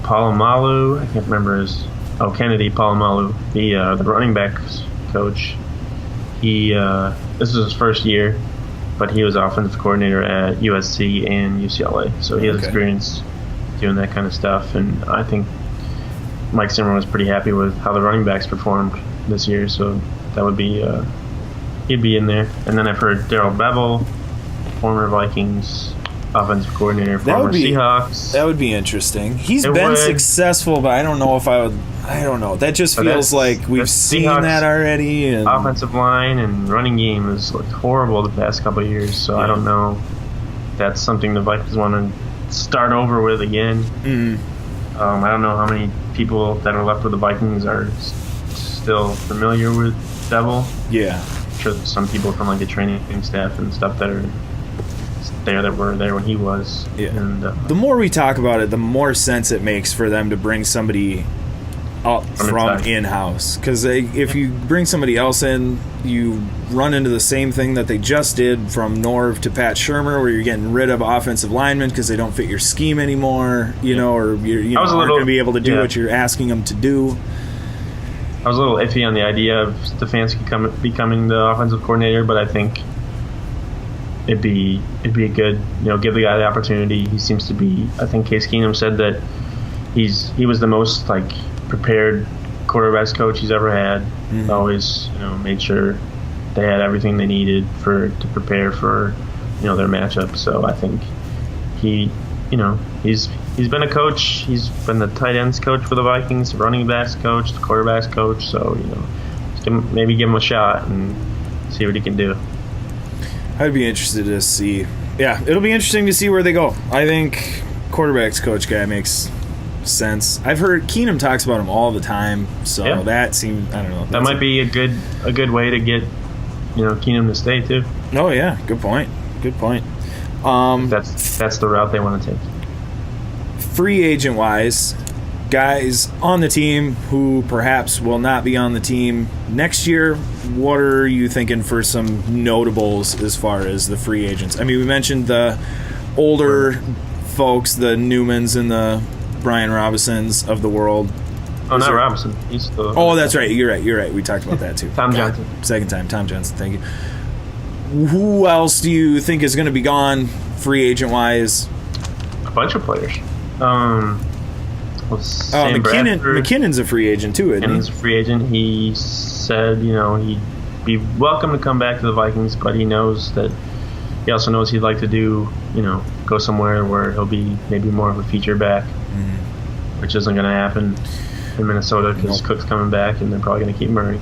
Palomalu. I can't remember Kennedy Palomalu, the running backs coach. He this was his first year, but he was offensive coordinator at USC and UCLA, so he has experience doing that kind of stuff. And I think Mike Zimmer was pretty happy with how the running backs performed this year, so that would be he'd be in there. And then I've heard Darrell Bevel, former Vikings offensive coordinator, former Seahawks. That would be interesting. He's been successful, but I don't know if I don't know. That just feels like we've seen Seahawks that already. And offensive line and running game has looked horrible the past couple of years, so I don't know if that's something the Vikings want to start over with again. I don't know how many people that are left with the Vikings are still familiar with Devil. Yeah. I'm sure some people from like the training staff and stuff that are there that were there when he was. Yeah. And the more we talk about it, the more sense it makes for them to bring somebody up from in-house. Because if you bring somebody else in, you run into the same thing that they just did from Norv to Pat Shurmur, where you're getting rid of offensive linemen because they don't fit your scheme anymore, or you're aren't going to be able to do what you're asking them to do. I was a little iffy on the idea of Stefanski becoming the offensive coordinator, but I think it'd be a good, give the guy the opportunity. He seems to be. I think Case Keenum said that he was the most like prepared quarterbacks coach he's ever had. Mm-hmm. Always, made sure they had everything they needed to prepare for, their matchup. So I think he's been a coach. He's been the tight ends coach for the Vikings, the running backs coach, the quarterbacks coach. So maybe give him a shot and see what he can do. I'd be interested to see. Yeah, it'll be interesting to see where they go. I think quarterbacks coach guy makes sense. I've heard Keenum talks about him all the time, so that seems, I don't know. That might be a good way to get Keenum to stay too. Oh yeah, good point. That's the route they want to take. Free agent wise, guys on the team who perhaps will not be on the team next year, what are you thinking for some notables as far as the free agents? I mean, we mentioned the older folks, the Newmans and the Brian Robinsons of the world. Oh, not Robinson. He's the. Oh, that's right. You're right. We talked about that too. Tom Johnson. Second time. Tom Johnson. Thank you. Who else do you think is going to be gone, free agent wise? A bunch of players. McKinnon's a free agent too, isn't he? McKinnon's a free agent. He said, he'd be welcome to come back to the Vikings, but he also knows he'd like to do, go somewhere where he'll be maybe more of a feature back, which isn't going to happen in Minnesota because Cook's coming back and they're probably going to keep Murray.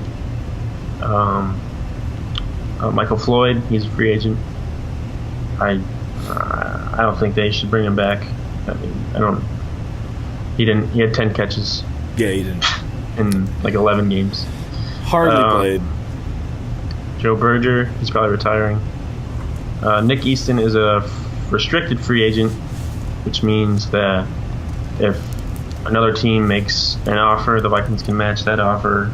Michael Floyd, he's a free agent. I don't think they should bring him back. He had 10 catches. Yeah, he didn't. In like 11 games. Hardly played. Joe Berger, he's probably retiring. Nick Easton is a restricted free agent, which means that if another team makes an offer, the Vikings can match that offer,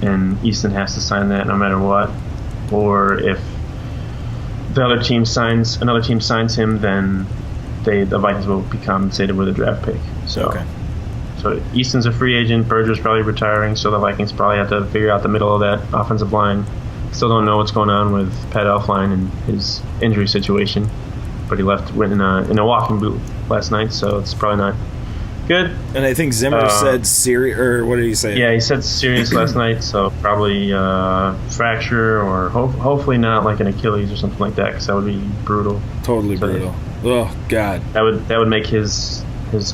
and Easton has to sign that no matter what. Or if another team signs him, then the Vikings will be compensated with a draft pick. So Easton's a free agent. Berger's probably retiring, so the Vikings probably have to figure out the middle of that offensive line. Still don't know what's going on with Pat Elflein and his injury situation, but he went in a walking boot last night, so it's probably not good. And I think Zimmer said serious, or what did he say? Yeah, he said serious last night, so probably fracture or hopefully not like an Achilles or something like that, because that would be brutal. Totally brutal. Oh God. That would make his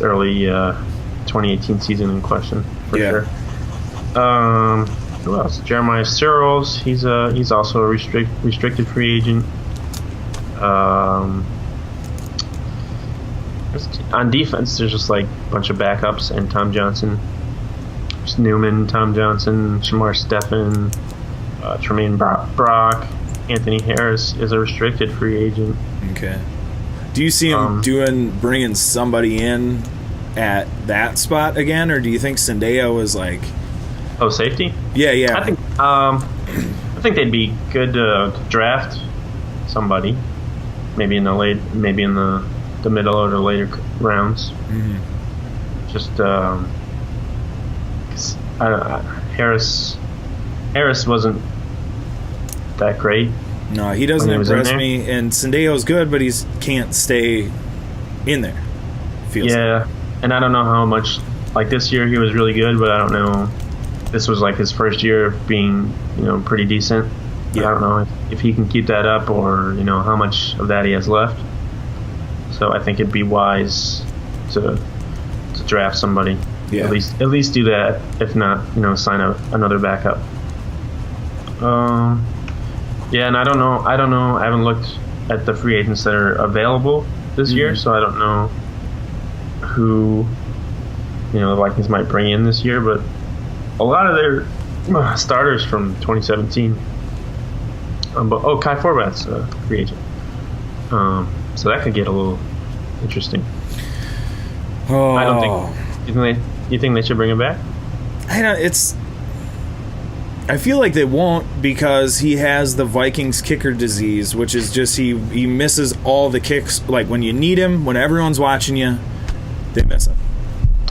early 2018 season in question for sure. Who else? Jeremiah Searles. He's also a restricted free agent. On defense, there's just like a bunch of backups and Tom Johnson. There's Newman, Tom Johnson, Shamar Stephan, Tremaine Brock, Anthony Harris is a restricted free agent. Okay. Do you see him bringing somebody in at that spot again, or do you think Sendeo is like? Oh, safety? Yeah. I think they'd be good to draft somebody, maybe in the middle or the later rounds. Mm-hmm. Just Harris wasn't that great. No, he doesn't impress me. And Sendeo's good, but he can't stay in there. And I don't know how much. Like this year, he was really good, but I don't know. This was like his first year of being, pretty decent. Yeah. I don't know if he can keep that up, or how much of that he has left. So I think it'd be wise to draft somebody. Yeah. At least do that. If not, sign another backup. And I don't know. I haven't looked at the free agents that are available this year, so I don't know who the Vikings might bring in this year. But a lot of starters from 2017. Kai Forbath's a free agent. So that could get a little interesting. Oh. I don't think. You think they should bring him back? I feel like they won't because he has the Vikings kicker disease, which is just he misses all the kicks. Like when you need him, when everyone's watching you, they miss him,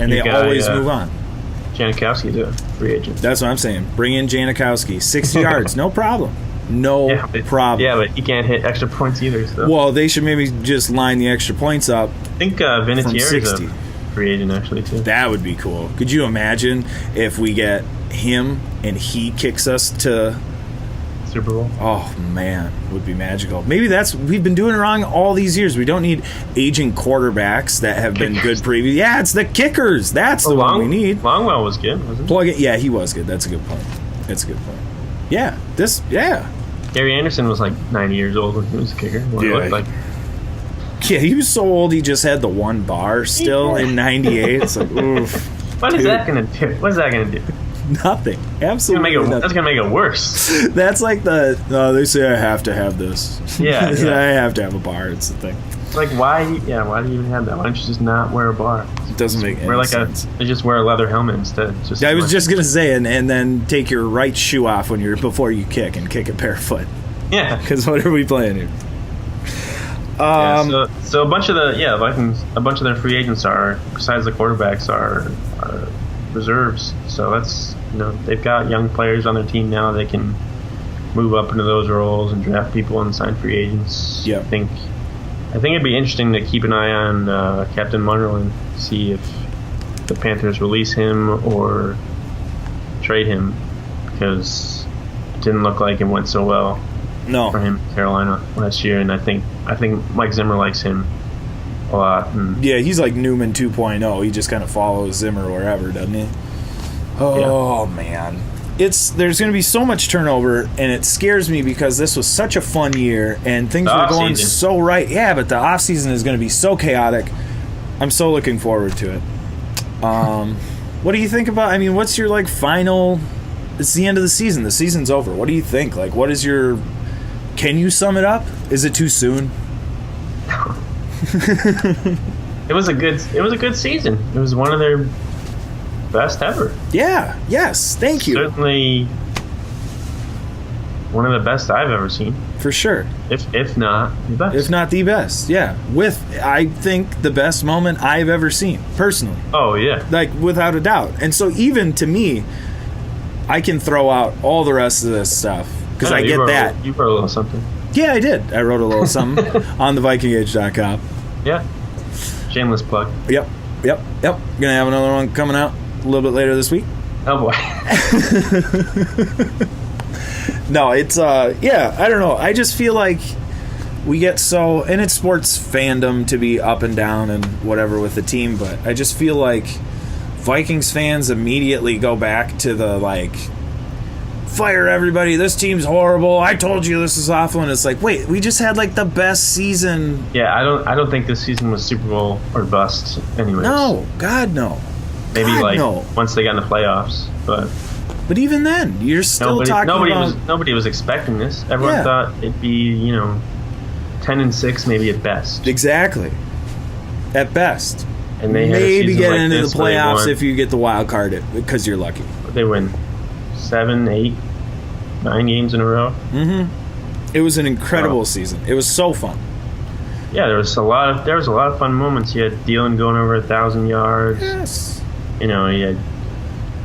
and they always move on. Janikowski's a free agent. That's what I'm saying. Bring in Janikowski, 60 yards, no problem. No problem. Yeah, but he can't hit extra points either. So. Well, they should maybe just line the extra points up. I think Vinatieri's a free agent actually too. That would be cool. Could you imagine if we get him and he kicks us to Super Bowl? Oh man, would be magical. Maybe we've been doing it wrong all these years. We don't need aging quarterbacks that have been good previous. Yeah, it's the kickers. That's the one we need. Longwell was good, wasn't he? Plug it. Yeah, he was good. That's a good point. Yeah, Gary Anderson was like 90 years old when he was a kicker. What it looked like. Yeah, he was so old he just had the one bar still in 98. It's like, oof. What is that going to do? What's that going to do? Nothing. Absolutely nothing. That's going to make it worse. That's like they say I have to have this. Yeah. I have to have a bar. It's the thing. Like, why do you even have that? Why don't you just not wear a bar? It doesn't make any sense. They just wear a leather helmet instead. I was just going to say, and then take your right shoe off before you kick and kick it barefoot. Yeah. Because what are we playing here? So a bunch of the Vikings, a bunch of their free agents besides the quarterbacks are reserves. So that's they've got young players on their team now. They can move up into those roles and draft people and sign free agents. Yeah. I think it'd be interesting to keep an eye on Captain Munderland, see if the Panthers release him or trade him, because it didn't look like it went so well. No. For him in Carolina last year, and I think Mike Zimmer likes him a lot. And yeah, he's like Newman 2.0. He just kind of follows Zimmer wherever, doesn't he? Oh man, there's going to be so much turnover, and it scares me because this was such a fun year and things were going so right. Yeah, but the offseason is going to be so chaotic. I'm so looking forward to it. What do you think about? I mean, what's your final? It's the end of the season. The season's over. What do you think? Like, what is your? Can you sum it up? Is it too soon? It was a good season. It was one of their best ever. Yeah. Yes. Thank you. Certainly one of the best I've ever seen. For sure. If not the best. If not the best. Yeah. I think the best moment I've ever seen personally. Oh yeah. Like without a doubt. And so even to me, I can throw out all the rest of this stuff. Because I get that. You wrote a little something. Yeah, I did. I wrote a little something on thevikingage.com. Yeah. Shameless plug. Yep. Gonna have another one coming out a little bit later this week. Oh boy. No, it's I don't know. I just feel like we get so, and it's sports fandom to be up and down and whatever with the team, but I just feel like Vikings fans immediately go back to the fire everybody, this team's horrible, I told you this is awful, and it's like, wait, we just had the best season. Yeah, I don't think this season was Super Bowl or bust anyways. No, God no. Maybe once they got in the playoffs, but even then, you're still talking about nobody was expecting this. Everyone thought it'd be 10-6 maybe at best. Exactly, at best. And they maybe get into the playoffs if you get the wild card because you're lucky. They win 7, 8, 9 games in a row. Mm-hmm. It was an incredible season. It was so fun. Yeah, there was a lot of fun moments. You had Thielen going over 1,000 yards. Yes. You had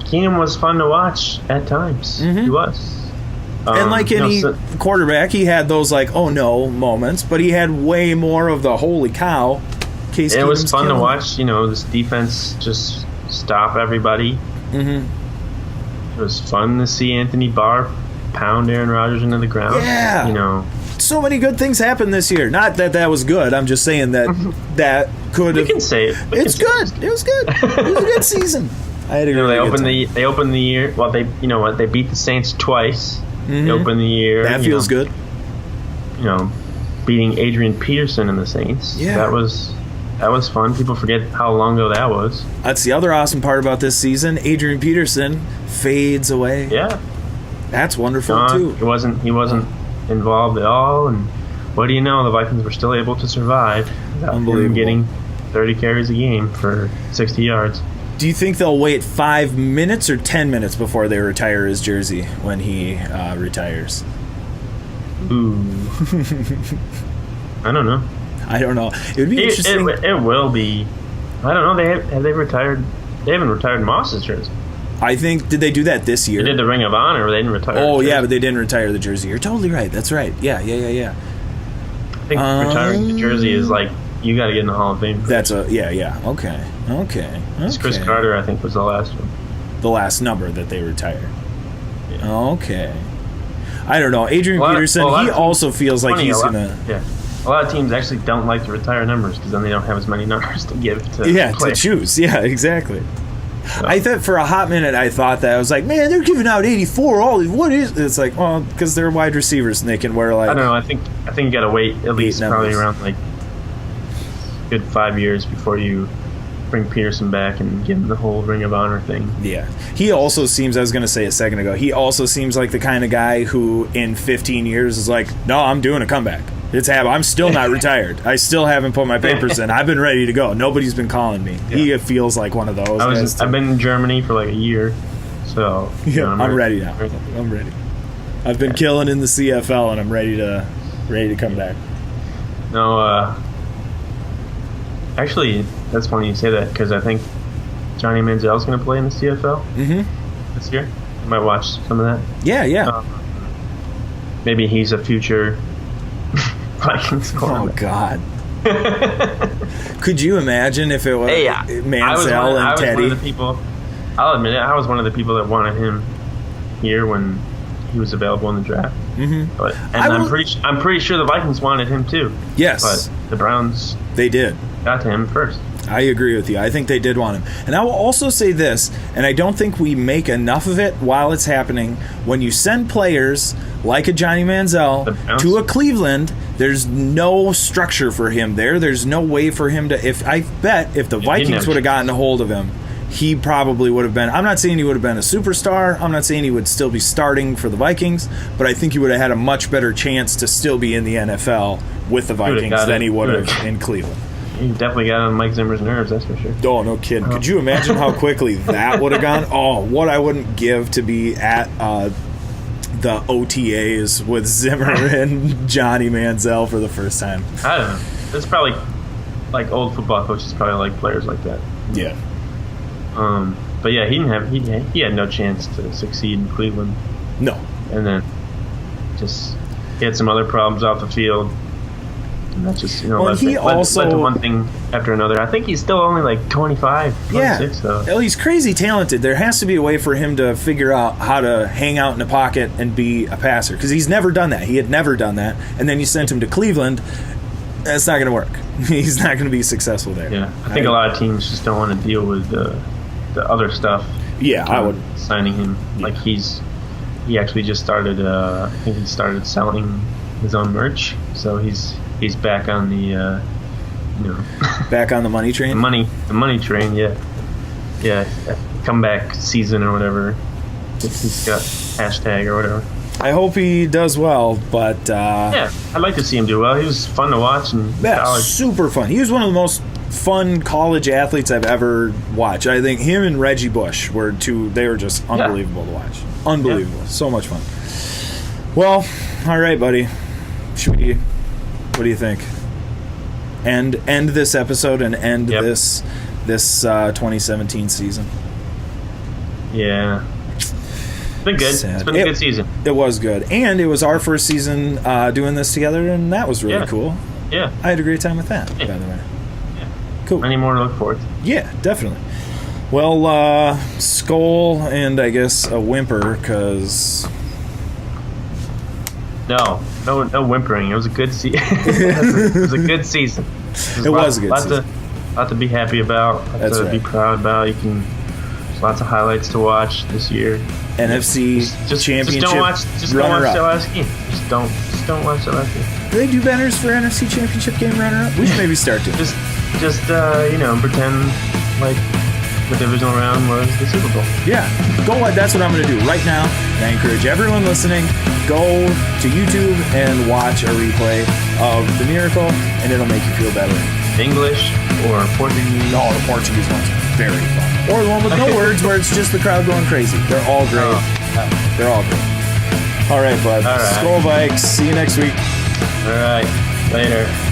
Keenum was fun to watch at times. Mm-hmm. He was. And like any quarterback, he had those oh no moments, but he had way more of the holy cow. It was fun to watch. This defense just stop everybody. Mm-hmm. It was fun to see Anthony Barr pound Aaron Rodgers into the ground. Yeah. So many good things happened this year. Not that was good. I'm just saying that could have. We can say it. It's good. It was good. It was a good season. I had a really They opened the year. Well, they beat the Saints twice. Mm-hmm. They opened the year. That feels good. Beating Adrian Peterson and the Saints. Yeah. That was That was fun. People forget how long ago that was. That's the other awesome part about this season. Adrian Peterson fades away. Yeah. That's wonderful, too. He wasn't involved at all, and what do you know? The Vikings were still able to survive without him getting 30 carries a game for 60 yards. Do you think they'll wait 5 minutes or 10 minutes before they retire his jersey when he retires? Ooh. I don't know. I don't know. It would be interesting. It will be. I don't know. Have they retired? They haven't retired Moss's jersey. I think, did they do that this year? They did the Ring of Honor, but they didn't retire. Oh, yeah, but they didn't retire the jersey. You're totally right. That's right. Yeah. I think retiring the jersey is like, you got to get in the Hall of Fame. That's Okay. Chris Carter, I think, was the last one. The last number that they retired. Yeah. Okay. I don't know. Adrian Peterson, he also feels like he's going to... Yeah. A lot of teams actually don't like to retire numbers because then they don't have as many numbers to give to players. To choose. Yeah, exactly. So. I thought for a hot minute, I thought that. I was like, man, they're giving out 84. What is... It's like, well, because they're wide receivers and they can wear like... I don't know. I think you got to wait at least probably around like good 5 years before you bring Peterson back and give him the whole Ring of Honor thing. Yeah. He also seems, I was going to say a second ago, he also seems like the kind of guy who in 15 years is like, no, I'm doing a comeback. I'm still not retired. I still haven't put my papers in. I've been ready to go. Nobody's been calling me. Yeah. He feels like one of those. I've been in Germany for like a year, so I'm ready now. I'm ready. I've been killing in the CFL, and I'm ready to come back. No, actually, that's funny you say that because I think Johnny Manziel's going to play in the CFL this year. I might watch some of that. Yeah. Maybe he's a future Vikings quarterback. Oh, God. Could you imagine if it was Manziel and Teddy? I'll admit it, I was one of the people that wanted him here when he was available in the draft. Mm-hmm. I'm pretty sure the Vikings wanted him too. Yes. But the Browns... They did. Got to him first. I agree with you. I think they did want him. And I will also say this, and I don't think we make enough of it while it's happening. When you send players like a Johnny Manziel to a Cleveland, there's no structure for him there. There's no way for him to... If the Vikings would have gotten a hold of him, he probably would have been... I'm not saying he would have been a superstar. I'm not saying he would still be starting for the Vikings, but I think he would have had a much better chance to still be in the NFL with the Vikings than he would have in Cleveland. You definitely got on Mike Zimmer's nerves, that's for sure. Oh, no kidding. Could you imagine how quickly that would have gone? Oh, what I wouldn't give to be at the OTAs with Zimmer and Johnny Manziel for the first time. I don't know. It's probably like old football coaches probably like players like that. Yeah. But yeah, he had no chance to succeed in Cleveland. No. And then he had some other problems off the field. And that's just, led to one thing after another. I think he's still only like 25, 26, though. Well, he's crazy talented. There has to be a way for him to figure out how to hang out in the pocket and be a passer, because he's never done that. He had never done that. And then you sent him to Cleveland. That's not going to work. He's not going to be successful there. Yeah, I think a lot of teams just don't want to deal with the other stuff. Yeah, I would. Signing him. Yeah. Like he actually just started, I think he started selling his own merch. So he's back on the, back on the money train? The money train, yeah. Yeah, comeback season or whatever. He's got hashtag or whatever. I hope he does well, but... yeah, I'd like to see him do well. He was fun to watch in college. Super fun. He was one of the most fun college athletes I've ever watched. I think him and Reggie Bush were they were just unbelievable to watch. Unbelievable. Yeah. So much fun. Well, all right, buddy. What do you think? End this episode and end this 2017 season. Yeah. It's been good. It's been a good season. It was good. And it was our first season doing this together, and that was really cool. Yeah. I had a great time with that, by the way. Yeah. Cool. Many more to look forward to. Yeah, definitely. Well, skull and I guess a whimper, because... No whimpering. It was a good season. It was a good season. It was a good season. Lot to be happy about. Be proud about. There's lots of highlights to watch this year. NFC Championship. Just don't watch that last game. Just don't watch that last game. Do they do banners for NFC Championship game runner-up? We should maybe start doing. just pretend like the divisional round was the Super Bowl. Yeah, that's what I'm going to do right now. And I encourage everyone listening, go to YouTube and watch a replay of the Miracle, and it'll make you feel better. English or Portuguese? No, the Portuguese one's very fun. Or the one with no words where it's just the crowd going crazy. They're all great. They're all great. All right, bud. All right. Skol Vikes. See you next week. All right. Later.